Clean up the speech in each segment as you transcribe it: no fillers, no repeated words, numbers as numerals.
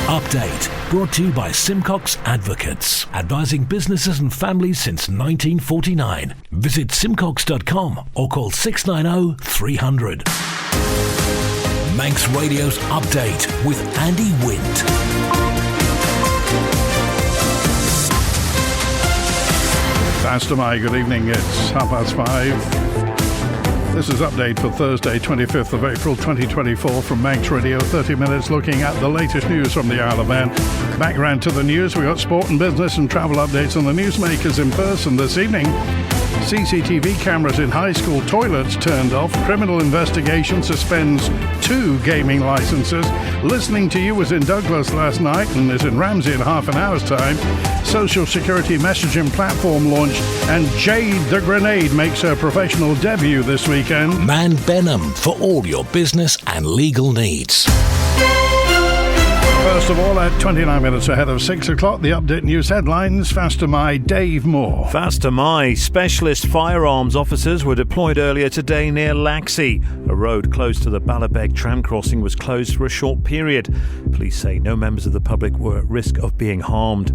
Update, brought to you by Simcox Advocates, advising businesses and families since 1949. Visit simcox.com or call 690 300. Manx Radio's Update with Andy Wint. Pastor Mai, good evening. It's 5:30. This is Update for Thursday, 25th of April 2024 from Manx Radio. 30 minutes looking at the latest news from the Isle of Man. Background to the news, we got sport and business and travel updates on the newsmakers in person this evening. CCTV cameras in high school toilets turned off. Criminal investigation suspends 2 gaming licenses. Listening to You was in Douglas last night and is in Ramsey in half an hour's time. Social security messaging platform launched, and Jade the Grenade makes her professional debut this weekend. Man Benham for all your business and legal needs. First of all, at 29 minutes ahead of 6 o'clock, the Update News headlines. Faster My Dave Moore. Faster My. Specialist firearms officers were deployed earlier today near Laxey. A road close to the Ballabeg tram crossing was closed for a short period. Police say no members of the public were at risk of being harmed.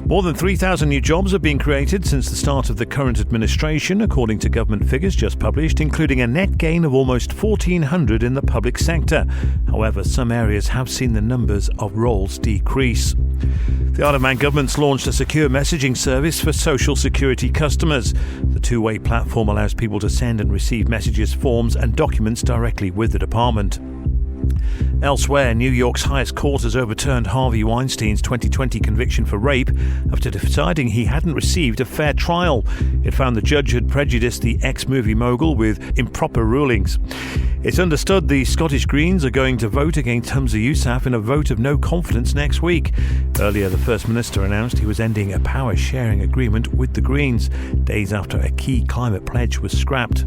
More than 3,000 new jobs have been created since the start of the current administration, according to government figures just published, including a net gain of almost 1,400 in the public sector. However, some areas have seen the numbers of roles decrease. The Isle of Man government's launched a secure messaging service for social security customers. The two-way platform allows people to send and receive messages, forms and documents directly with the department. Elsewhere, New York's highest court has overturned Harvey Weinstein's 2020 conviction for rape after deciding he hadn't received a fair trial. It found the judge had prejudiced the ex-movie mogul with improper rulings. It's understood the Scottish Greens are going to vote against Humza Yousaf in a vote of no confidence next week. Earlier, the First Minister announced he was ending a power-sharing agreement with the Greens, days after a key climate pledge was scrapped.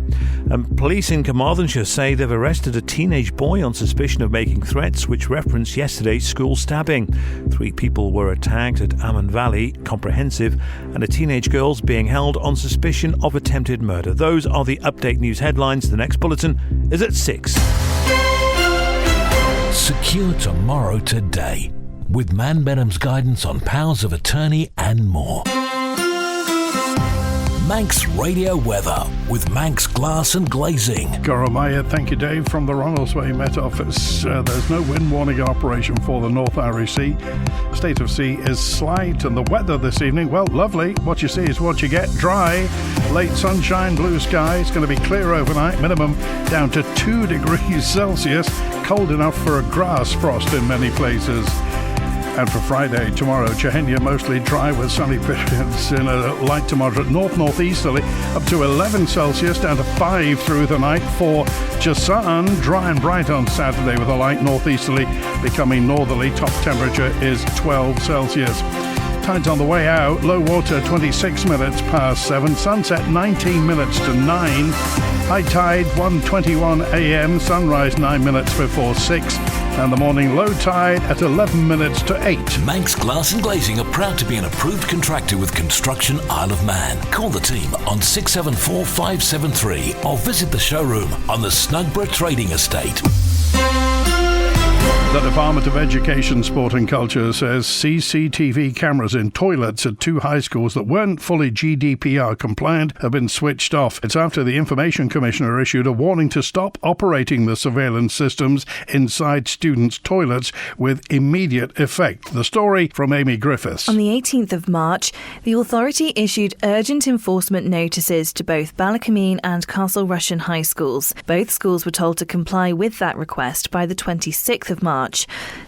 And police in Carmarthenshire say they've arrested a teenage boy on suspicion of making threats which referenced yesterday's school stabbing. 3 people were attacked at Ammon Valley Comprehensive, and a teenage girl's being held on suspicion of attempted murder. Those are the Update News headlines. The next bulletin is at 6. Secure tomorrow today with Man Benham's guidance on powers of attorney and more. Manx Radio Weather with Manx Glass and Glazing. Goromaya, thank you, Dave, from the Ronaldsway Met Office. There's no wind warning in operation for the North Irish Sea. State of sea is slight, and the weather this evening, well, lovely. What you see is what you get. Dry, late sunshine, blue sky. It's going to be clear overnight, minimum down to 2 degrees Celsius. Cold enough for a grass frost in many places. And for Friday, tomorrow, Chehenya mostly dry with sunny periods in a light to moderate north-northeasterly, up to 11 Celsius, down to 5 through the night. For Jasan, dry and bright on Saturday with a light northeasterly, becoming northerly. Top temperature is 12 Celsius. Tides on the way out, low water 26 minutes past 7, sunset 19 minutes to 9, high tide 1:21 a.m, sunrise 9 minutes before 6, and the morning low tide at 11 minutes to 8. Manx Glass and Glazing are proud to be an approved contractor with Construction Isle of Man. Call the team on 674 573 or visit the showroom on the Snugborough Trading Estate. The Department of Education, Sport and Culture says CCTV cameras in toilets at 2 high schools that weren't fully GDPR compliant have been switched off. It's after the Information Commissioner issued a warning to stop operating the surveillance systems inside students' toilets with immediate effect. The story from Amy Griffiths. On the 18th of March, the authority issued urgent enforcement notices to both Ballacameen and Castle Rushen high schools. Both schools were told to comply with that request by the 26th of March.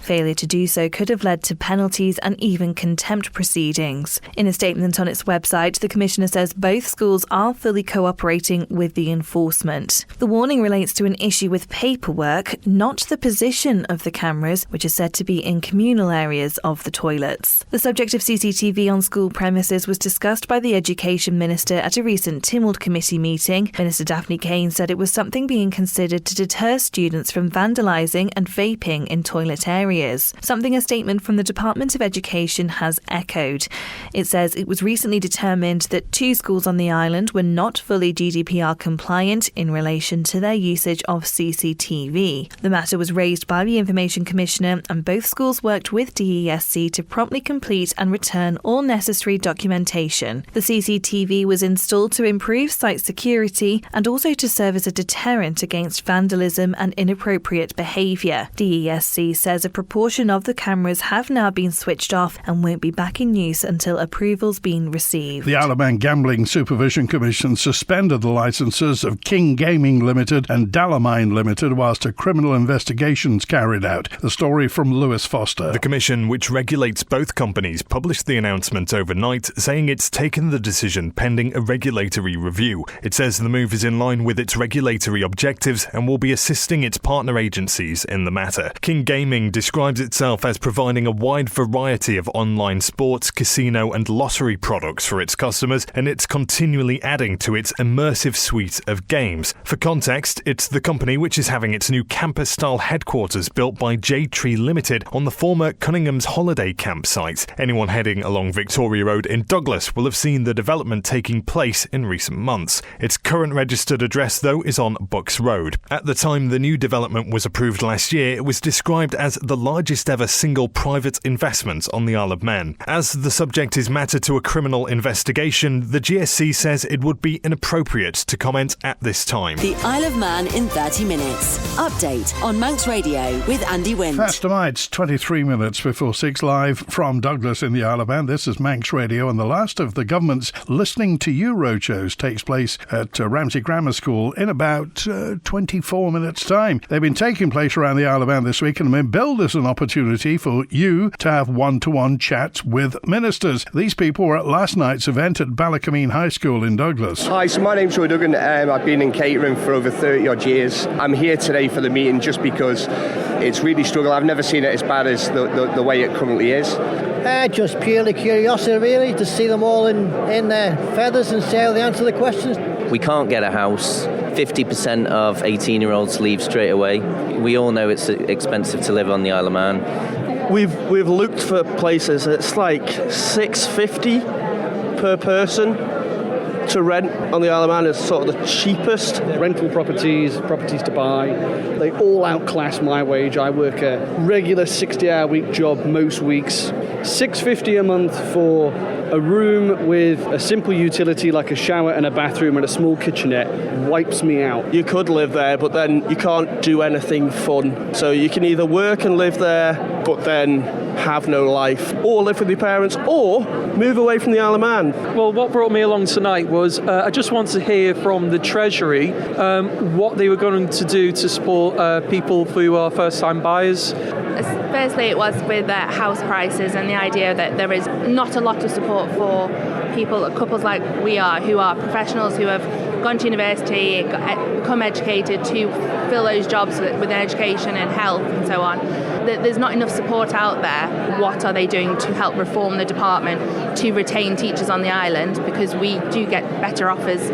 Failure to do so could have led to penalties and even contempt proceedings. In a statement on its website, the Commissioner says both schools are fully cooperating with the enforcement. The warning relates to an issue with paperwork, not the position of the cameras, which is said to be in communal areas of the toilets. The subject of CCTV on school premises was discussed by the Education Minister at a recent Tynwald Committee meeting. Minister Daphne Kane said it was something being considered to deter students from vandalising and vaping in in toilet areas, something a statement from the Department of Education has echoed. It says it was recently determined that 2 schools on the island were not fully GDPR compliant in relation to their usage of CCTV. The matter was raised by the Information Commissioner, and both schools worked with DESC to promptly complete and return all necessary documentation. The CCTV was installed to improve site security and also to serve as a deterrent against vandalism and inappropriate behaviour. DESC says a proportion of the cameras have now been switched off and won't be back in use until approval's been received. The Isle of Man Gambling Supervision Commission suspended the licences of King Gaming Limited and Dalamine Limited whilst a criminal investigation's carried out. The story from Lewis Foster. The Commission, which regulates both companies, published the announcement overnight, saying it's taken the decision pending a regulatory review. It says the move is in line with its regulatory objectives and will be assisting its partner agencies in the matter. King Gaming describes itself as providing a wide variety of online sports, casino and lottery products for its customers, and it's continually adding to its immersive suite of games. For context, it's the company which is having its new campus-style headquarters built by Jade Tree Limited on the former Cunningham's holiday campsite. Anyone heading along Victoria Road in Douglas will have seen the development taking place in recent months. Its current registered address, though, is on Bucks Road. At the time the new development was approved last year, it was described as the largest ever single private investment on the Isle of Man. As the subject is matter to a criminal investigation, the GSC says it would be inappropriate to comment at this time. The Isle of Man in 30 minutes. Update on Manx Radio with Andy Wint. Faster Mites, 23 minutes before 6, live from Douglas in the Isle of Man. This is Manx Radio, and the last of the government's Listening to You roadshows takes place at Ramsey Grammar School in about 24 minutes' time. They've been taking place around the Isle of Man this week and have been billed as an opportunity for you to have one-to-one chats with ministers. These people were at last night's event at Ballacameen High School in Douglas. Hi, so my name's Roy Duggan. I've been in catering for over 30 odd years. I'm here today for the meeting just because it's really struggled. I've never seen it as bad as the way it currently is. Just purely curiosity, really, to see them all in their feathers and see how they answer the questions. We can't get a house. 50% of 18-year-olds leave straight away. We all know it's expensive to live on the Isle of Man. We've looked for places. It's like $6.50 per person to rent on the Isle of Man is sort of the cheapest. Rental properties to buy, they all outclass my wage. I work a regular 60-hour week job most weeks. $6.50 a month for a room with a simple utility like a shower and a bathroom and a small kitchenette wipes me out. You could live there, but then you can't do anything fun. So you can either work and live there, but then have no life, or live with your parents, or move away from the Isle of Man. Well, what brought me along tonight was I just wanted to hear from the Treasury what they were going to do to support people who are first-time buyers. Firstly, it was with house prices and the idea that there is not a lot of support for people, couples like we are, who are professionals who have gone to university, become educated to fill those jobs with education and health and so on. There's not enough support out there. What are they doing to help reform the department to retain teachers on the island? Because we do get better offers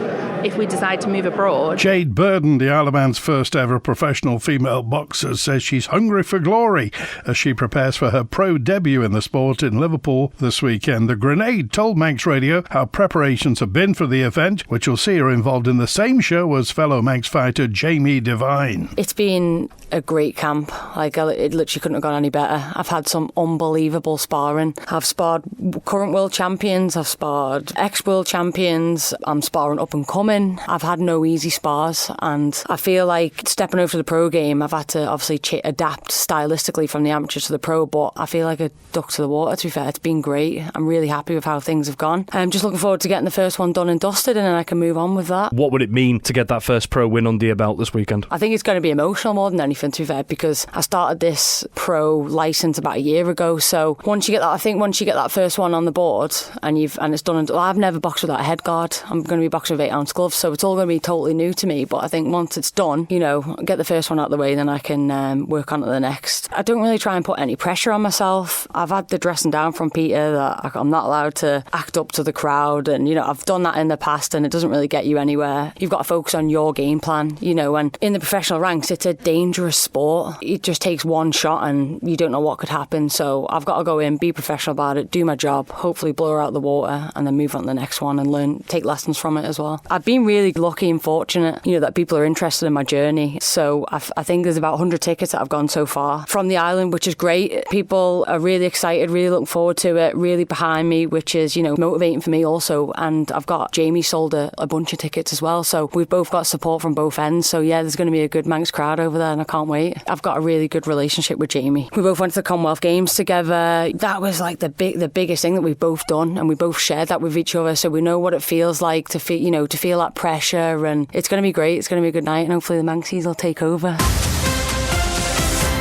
if we decide to move abroad. Jade Burden, the Isle of Man's first ever professional female boxer, says she's hungry for glory as she prepares for her pro debut in the sport in Liverpool this weekend. The Grenade told Manx Radio how preparations have been for the event, which will see her involved in the same show as fellow Manx fighter Jamie Devine. It's been a great camp. It literally couldn't have gone any better. I've had some unbelievable sparring. I've sparred current world champions, I've sparred ex-world champions, I'm sparring up and coming. I've had no easy spars, and I feel like stepping over to the pro game, I've had to obviously adapt stylistically from the amateur to the pro, but I feel like a duck to the water, to be fair. It's been great. I'm really happy with how things have gone. I'm just looking forward to getting the first one done and dusted, and then I can move on with that. What would it mean to get that first pro win under your belt this weekend? I think it's going to be emotional more than anything, to be fair, because I started this pro licence about a year ago, so once you get that first one on the board and it's done, I've never boxed without a head guard. I'm going to be boxing with 8-ounce gloves, so it's all going to be totally new to me. But I think once it's done, get the first one out of the way, then I can work on to the next. I don't really try and put any pressure on myself. I've had the dressing down from Peter that I'm not allowed to act up to the crowd, and I've done that in the past, and it doesn't really get you anywhere. You've got to focus on your game plan, and in the professional ranks, it's a dangerous sport. It just takes one shot and you don't know what could happen. So I've got to go in, be professional about it, do my job, hopefully blow her out the water, and then move on to the next one and take lessons from it as well. I've been really lucky and fortunate, that people are interested in my journey. So I think there's about 100 tickets that I've gone so far from the island, which is great. People are really excited, really looking forward to it, really behind me, which is, motivating for me also. And I've got Jamie sold a bunch of tickets as well. So we've both got support from both ends. So yeah, there's going to be a good Manx crowd over there and I can't wait. I've got a really good relationship with Jamie. We both went to the Commonwealth Games together. That was like the biggest thing that we've both done, and we both shared that with each other. So we know what it feels like to feel, to feel that pressure, and it's going to be great. It's going to be a good night, and hopefully the Manxies will take over.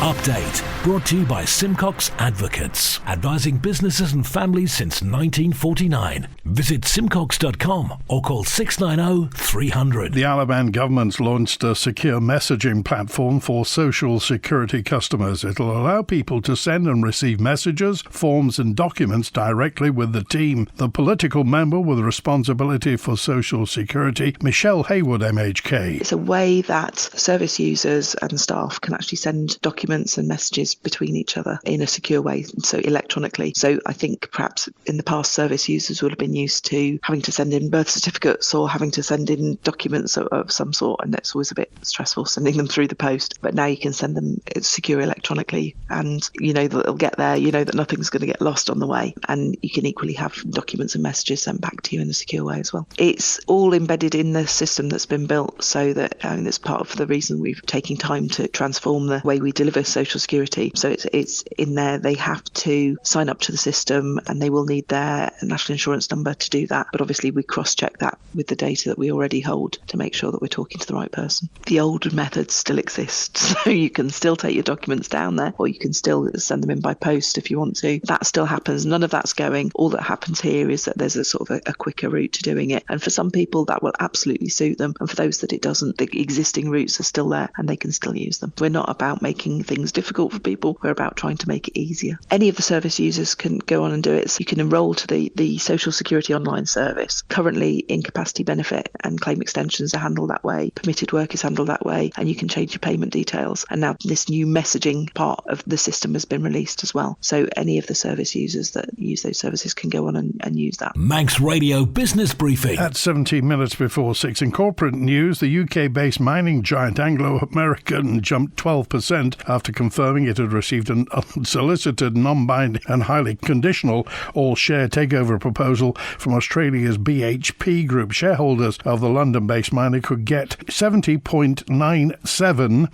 Update brought to you by Simcox Advocates, advising businesses and families since 1949. Visit simcox.com or call 690 300. The Isle of Man government's launched a secure messaging platform for social security customers. It'll allow people to send and receive messages, forms and documents directly with the team. The political member with responsibility for social security, Michelle Haywood, MHK. It's a way that service users and staff can actually send documents and messages between each other in a secure way, so electronically. So I think perhaps in the past service users would have been used to having to send in birth certificates or having to send in documents of some sort, and that's always a bit stressful sending them through the post. But now you can send them secure electronically, and you know that it'll get there, you know that nothing's going to get lost on the way, and you can equally have documents and messages sent back to you in a secure way as well. It's all embedded in the system that's been built, so that that's part of the reason we've taken time to transform the way we deliver social security. So it's in there. They have to sign up to the system and they will need their national insurance number to do that. But obviously we cross-check that with the data that we already hold to make sure that we're talking to the right person. The old methods still exist, so you can still take your documents down there, or you can still send them in by post if you want to. That still happens. None of that's going. All that happens here is that there's a sort of a quicker route to doing it. And for some people that will absolutely suit them. And for those that it doesn't, the existing routes are still there and they can still use them. We're not about making things difficult for people. We're about trying to make it easier. Any of the service users can go on and do it. So you can enrol to the Social Security online service. Currently, incapacity benefit and claim extensions are handled that way. Permitted work is handled that way, and you can change your payment details. And now this new messaging part of the system has been released as well. So any of the service users that use those services can go on and use that. Manx Radio Business Briefing. At 17 minutes before 6 in corporate news, the UK-based mining giant Anglo American jumped 12% after confirming it had received an unsolicited, non-binding and highly conditional all-share takeover proposal from Australia's BHP Group. Shareholders of the London-based miner could get 70.97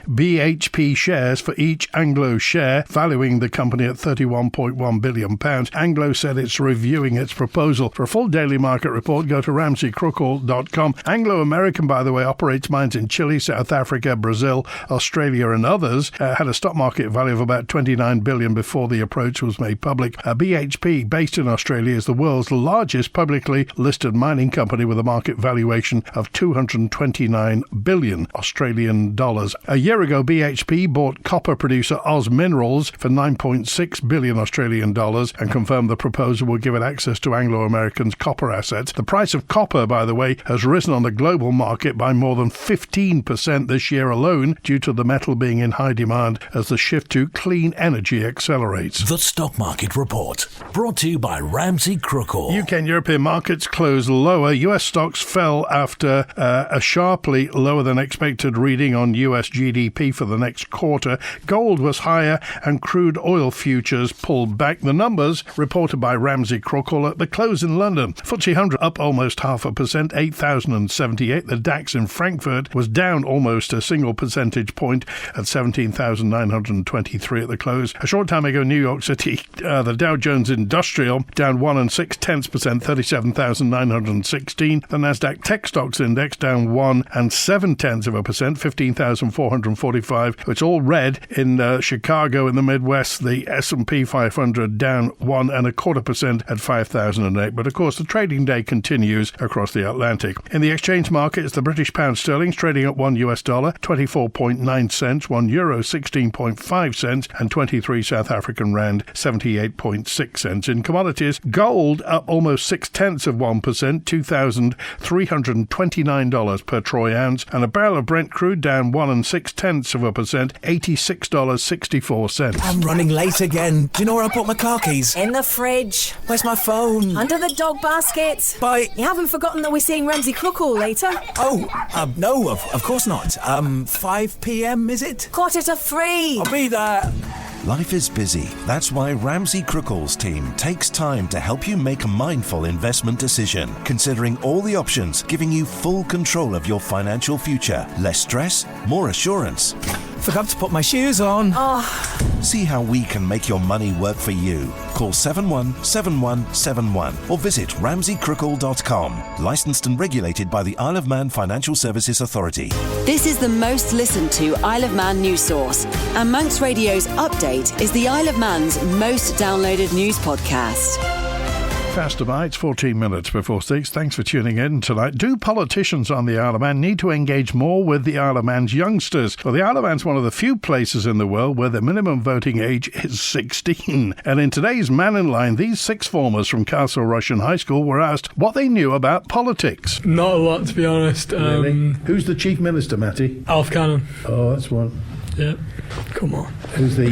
BHP shares for each Anglo share, valuing the company at £31.1 billion. Anglo said it's reviewing its proposal. For a full daily market report, go to ramseycrookall.com. Anglo American, by the way, operates mines in Chile, South Africa, Brazil, Australia and others. Had a stock market value of about $29 billion before the approach was made public. BHP, based in Australia, is the world's largest publicly listed mining company with a market valuation of 229 billion Australian dollars. A year ago, BHP bought copper producer Oz Minerals for 9.6 billion Australian dollars and confirmed the proposal will give it access to Anglo American's copper assets. The price of copper, by the way, has risen on the global market by more than 15% this year alone due to the metal being in high demand as the shift to clean energy accelerates. The Stock Market Report, brought to you by Ramsey Crookall. UK and European markets closed lower. US stocks fell after a sharply lower than expected reading on US GDP for the next quarter. Gold was higher and crude oil futures pulled back. The numbers reported by Ramsey Crookall at the close in London. FTSE 100 up almost 0.5%, 8,078. The DAX in Frankfurt was down almost a single percentage point at 17,000. 38,923 at the close. A short time ago, New York City, the Dow Jones Industrial down 1 6/10%, 37,916. The Nasdaq Tech Stocks Index down 1 7/10%, 15,445. It's all red in Chicago in the Midwest. The S&P 500 down 1 1/4% at 5,008. But of course, the trading day continues across the Atlantic. In the exchange markets, the British pound sterling trading at $1 24.9 cents, €1 16.5 cents, and 23 South African rand 78.6 cents. In commodities, gold up almost 0.6%, $2,329 per troy ounce, and a barrel of Brent crude down 1 6/10%, $86.64. I'm running late again. Do you know where I put my car keys? In the fridge. Where's my phone? Under the dog basket. Bye. You haven't forgotten that we're seeing Ramsey Crookall later? Oh, no, of course not. 5 p.m, is it? 2:45. I'll be there. Life is busy. That's why Ramsey Crookall's team takes time to help you make a mindful investment decision, considering all the options, giving you full control of your financial future. Less stress, more assurance. Forgot to put my shoes on. Oh. See how we can make your money work for you. Call 717171 or visit ramseycrookall.com. Licensed and regulated by the Isle of Man Financial Services Authority. This is the most listened to Isle of Man news source, and Manx Radio's Update is the Isle of Man's most downloaded news podcast. Faster by, it's 14 minutes before 6. Thanks for tuning in tonight. Do politicians on the Isle of Man need to engage more with the Isle of Man's youngsters? Well, the Isle of Man's one of the few places in the world where the minimum voting age is 16. And in today's Man in Line, these sixth formers from Castle Rushen High School were asked what they knew about politics. Not a lot, to be honest. Really? Who's the Chief Minister, Matty? Alf Cannon. Oh, that's one. Yeah. Come on. Who's the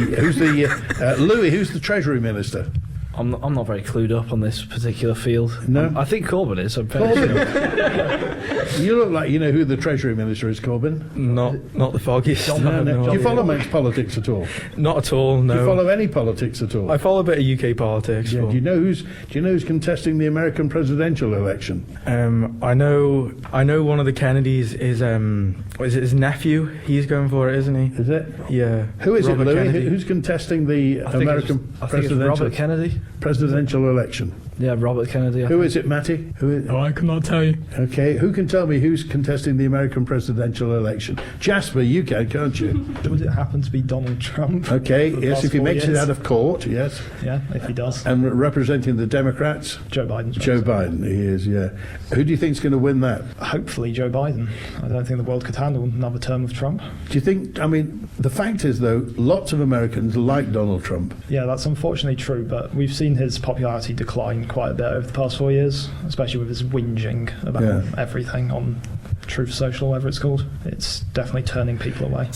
Louis, who's the Treasury Minister? I'm not very clued up on this particular field. No? I think Corbyn is. I'm fairly Corbyn? sure. You look like you know who the Treasury Minister is, Corbyn. Not the foggiest. No. Do you follow Manx politics at all? Not at all, no. Do you follow any politics at all? I follow a bit of UK politics. Yeah, do you know who's contesting the American presidential election? I know one of the Kennedys is it his nephew? He's going for it, isn't he? Is it? Yeah. Who is Robert it, Louis? Kennedy. Who's contesting the American Robert Kennedy. Presidential election? Yeah, Robert Kennedy. Who is it, Matty? I cannot tell you. Okay, who can tell me who's contesting the American presidential election? Jasper, you can, can't you? Would it happen to be Donald Trump? Okay, yes, if he makes it out of court, yes. Yeah, if he does. And representing the Democrats? Joe Biden. Joe Biden, he is, yeah. Who do you think's going to win that? Hopefully Joe Biden. I don't think the world could handle another term of Trump. Do you think, the fact is, though, lots of Americans like Donald Trump. Yeah, that's unfortunately true, but we've seen his popularity decline quite a bit over the past 4 years, especially with his whinging about everything on Truth Social, whatever it's called. It's definitely turning people away.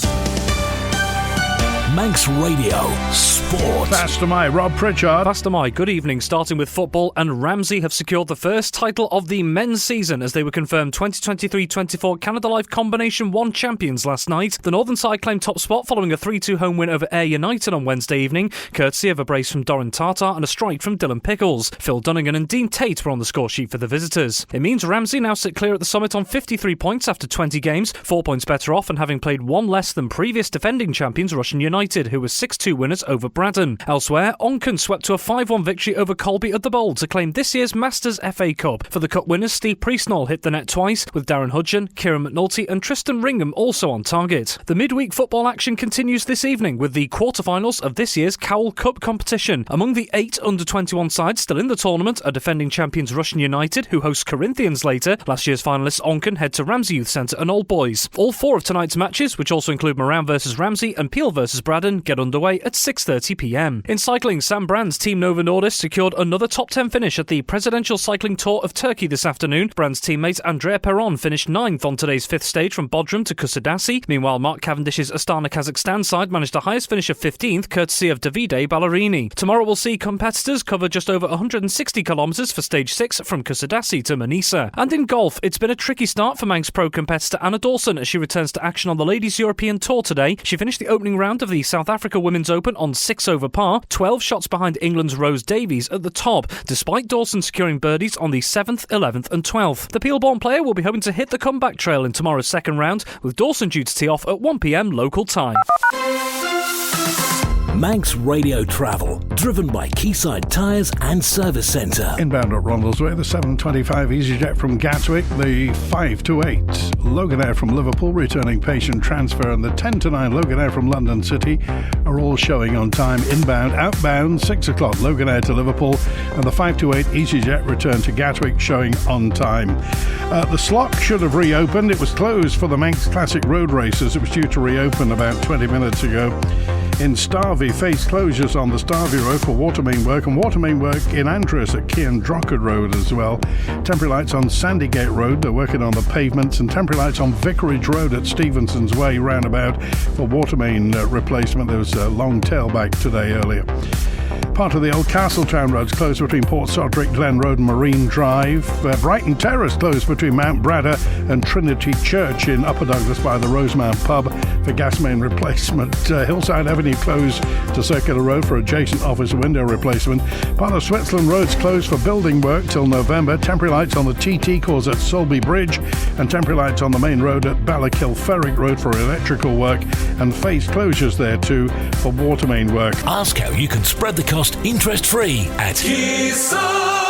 Manx Radio Sport. Faster my Rob Pritchard. Faster my good evening. Starting with football, and Ramsey have secured the first title of the men's season as they were confirmed 2023-24 Canada Life Combination 1 champions last night. The northern side claimed top spot following a 3-2 home win over Ayr United on Wednesday evening, courtesy of a brace from Doran Tartar and a strike from Dylan Pickles. Phil Dunnigan and Dean Tate were on the score sheet for the visitors. It means Ramsey now sit clear at the summit on 53 points after 20 games, 4 points better off and having played one less than previous defending champions Rushen United, who were 6-2 winners over Braddon. Elsewhere, Onken swept to a 5-1 victory over Colby at the Bowl to claim this year's Masters FA Cup. For the Cup winners, Steve Priestnall hit the net twice, with Darren Hudgeon, Kieran McNulty and Tristan Ringham also on target. The midweek football action continues this evening with the quarter-finals of this year's Cowell Cup competition. Among the 8 under-21 sides still in the tournament are defending champions Rushen United, who host Corinthians later. Last year's finalists Onken head to Ramsey Youth Centre and Old Boys. All 4 of tonight's matches, which also include Moran versus Ramsey and Peel versus Braddon, get underway at 6:30pm. In cycling, Sam Brand's Team Novo Nordisk secured another top 10 finish at the Presidential Cycling Tour of Turkey this afternoon. Brand's teammate Andrea Perron finished 9th on today's 5th stage from Bodrum to Kusadasi. Meanwhile, Mark Cavendish's Astana Kazakhstan side managed a highest finish of 15th, courtesy of Davide Ballerini. Tomorrow we'll see competitors cover just over 160 kilometres for stage 6 from Kusadasi to Manisa. And in golf, it's been a tricky start for Manx Pro competitor Anna Dawson as she returns to action on the Ladies European Tour today. She finished the opening round of the the South Africa Women's Open on 6 over par, 12 shots behind England's Rose Davies at the top, despite Dawson securing birdies on the 7th, 11th and 12th. The Peelbourne player will be hoping to hit the comeback trail in tomorrow's second round, with Dawson due to tee off at 1 p.m. local time. Manx Radio Travel, driven by Quayside Tyres and Service Centre. Inbound at Ronaldsway, the 7:25 EasyJet from Gatwick, the 528 Loganair from Liverpool returning patient transfer, and the 10-9 Loganair from London City are all showing on time. Inbound, outbound 6 o'clock Loganair to Liverpool, and the 528 EasyJet return to Gatwick showing on time. The slot should have reopened. It was closed for the Manx Classic Road Races. It was due to reopen about 20 minutes ago. In Starvey, face closures on the Starvey Road for water main work, and water main work in Andreas at Keandrockard Road as well. Temporary lights on Sandygate Road, they're working on the pavements, and temporary lights on Vicarage Road at Stevenson's Way roundabout for water main replacement. There was a long tailback today earlier. Part of the old Castletown roads closed between Port Sodrick, Glen Road and Marine Drive. Brighton Terrace closed between Mount Bradder and Trinity Church in Upper Douglas by the Rosemount Pub for gas main replacement. Hillside Avenue closed to Circular Road for adjacent office window replacement. Part of Switzerland Road's closed for building work till November. Temporary lights on the TT course at Sulby Bridge, and temporary lights on the main road at Ballakill Ferrick Road for electrical work, and phase closures there too for water main work. Ask how you can spread the cost interest-free at Quayside.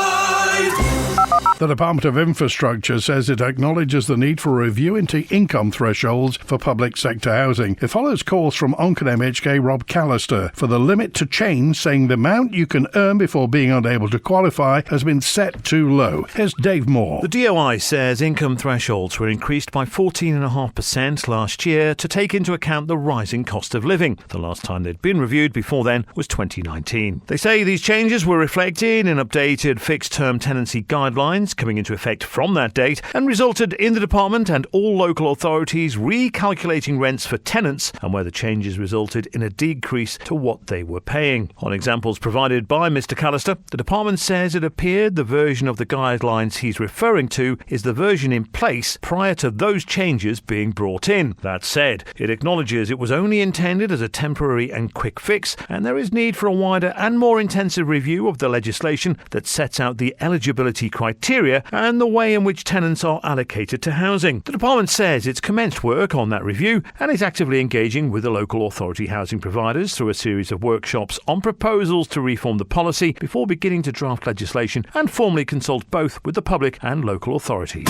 The Department of Infrastructure says it acknowledges the need for a review into income thresholds for public sector housing. It follows calls from Oncon MHK Rob Callister for the limit to change, saying the amount you can earn before being unable to qualify has been set too low. Here's Dave Moore. The DOI says income thresholds were increased by 14.5% last year to take into account the rising cost of living. The last time they'd been reviewed before then was 2019. They say these changes were reflected in updated fixed-term tenancy guidelines coming into effect from that date, and resulted in the department and all local authorities recalculating rents for tenants, and where the changes resulted in a decrease to what they were paying. On examples provided by Mr Callister, the department says it appeared the version of the guidelines he's referring to is the version in place prior to those changes being brought in. That said, it acknowledges it was only intended as a temporary and quick fix, and there is need for a wider and more intensive review of the legislation that sets out the eligibility criteria and the way in which tenants are allocated to housing. The department says it's commenced work on that review and is actively engaging with the local authority housing providers through a series of workshops on proposals to reform the policy before beginning to draft legislation and formally consult both with the public and local authorities.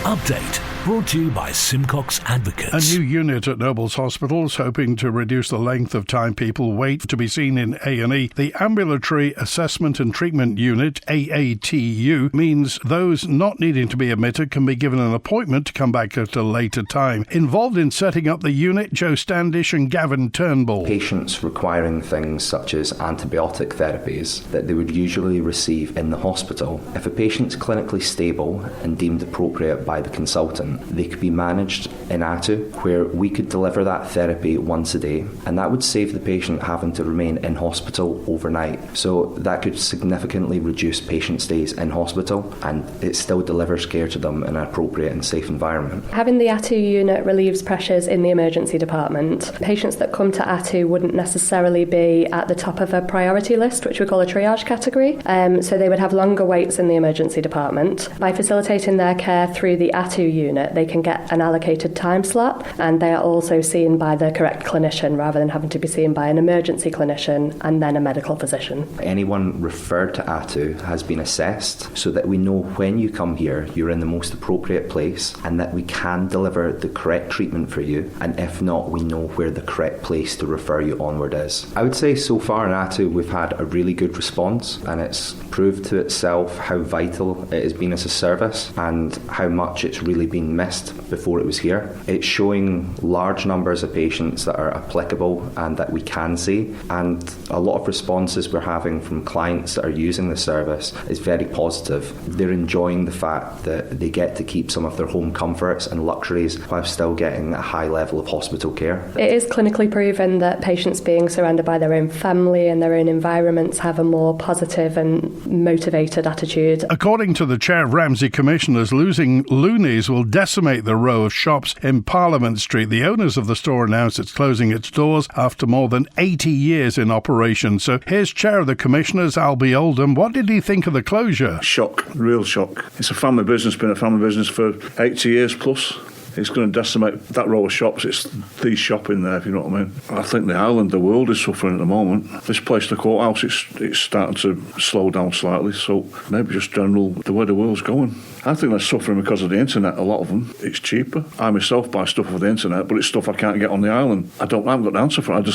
Update brought to you by Simcox Advocates. A new unit at Nobles Hospital is hoping to reduce the length of time people wait to be seen in A&E. The Ambulatory Assessment and Treatment Unit, AATU, means those not needing to be admitted can be given an appointment to come back at a later time. Involved in setting up the unit, Joe Standish and Gavin Turnbull. Patients requiring things such as antibiotic therapies that they would usually receive in the hospital. If a patient's clinically stable and deemed appropriate by the consultant, they could be managed in ATU, where we could deliver that therapy once a day, and that would save the patient having to remain in hospital overnight. So that could significantly reduce patient stays in hospital, and it still delivers care to them in an appropriate and safe environment. Having the ATU unit relieves pressures in the emergency department. Patients that come to ATU wouldn't necessarily be at the top of a priority list, which we call a triage category, so they would have longer waits in the emergency department. By facilitating their care through the ATU unit, they can get an allocated time slot, and they are also seen by the correct clinician rather than having to be seen by an emergency clinician and then a medical physician. Anyone referred to ATU has been assessed so that we know when you come here you're in the most appropriate place and that we can deliver the correct treatment for you, and if not, we know where the correct place to refer you onward is. I would say so far in ATU we've had a really good response, and it's proved to itself how vital it has been as a service and how much it's really been missed before it was here. It's showing large numbers of patients that are applicable and that we can see, and a lot of responses we're having from clients that are using the service is very positive. They're enjoying the fact that they get to keep some of their home comforts and luxuries while still getting a high level of hospital care. It is clinically proven that patients being surrounded by their own family and their own environments have a more positive and motivated attitude. According to the chair of Ramsey Commissioners, losing loonies will decimate the row of shops in Parliament Street. The owners of the store announced it's closing its doors after more than 80 years in operation. So here's Chair of the Commissioners, Albie Oldham. What did he think of the closure? Shock, real shock. It's a family business, been a family business for 80 years plus. It's going to decimate that row of shops. It's the shop in there, if you know what I mean. I think the island, the world is suffering at the moment. This place, the courthouse, it's starting to slow down slightly. So maybe just general, the way the world's going. I think they're suffering because of the internet, a lot of them. It's cheaper. I myself buy stuff off the internet, but it's stuff I can't get on the island. I haven't got an answer for it.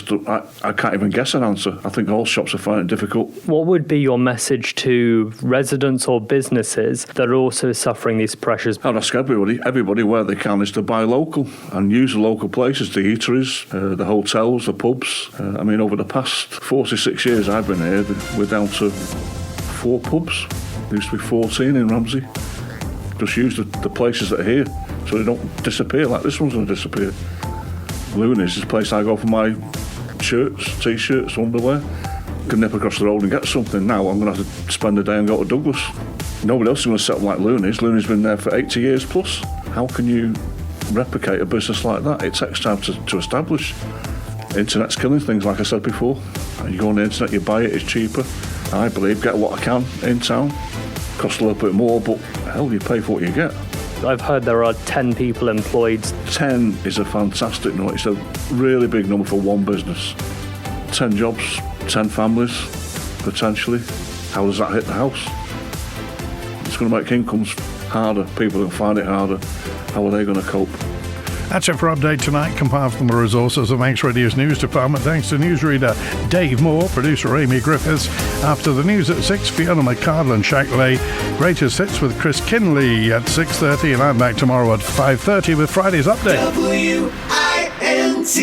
I can't even guess an answer. I think all shops are finding it difficult. What would be your message to residents or businesses that are also suffering these pressures? I'd ask everybody where they can is to buy local and use the local places, the eateries, the hotels, the pubs. Over the past 46 years I've been here, we're down to 4 pubs. There used to be 14 in Ramsey. Just use the places that are here so they don't disappear like this one's going to disappear. Looney's is the place I go for my shirts, t-shirts, underwear. I can nip across the road and get something. Now I'm going to have to spend a day and go to Douglas. Nobody else is going to set up like Looney's. Looney's been there for 80 years plus. How can you replicate a business like that? It takes time to establish. Internet's killing things, like I said before. You go on the internet, you buy it, it's cheaper. I believe get what I can in town. Costs a little bit more, but hell, you pay for what you get. I've heard there are 10 people employed. 10 is a fantastic number. It's a really big number for one business. 10 jobs, 10 families, potentially. How does that hit the house? It's going to make incomes harder. People will find it harder. How are they going to cope? That's it for Update Tonight, compiled from the resources of Manx Radio's news department. Thanks to newsreader Dave Moore, producer Amy Griffiths. After the news at 6, Fiona McCardle and Shaq Lay. Greatest Hits with Chris Kinley at 6:30, and I'm back tomorrow at 5:30 with Friday's Update. WINT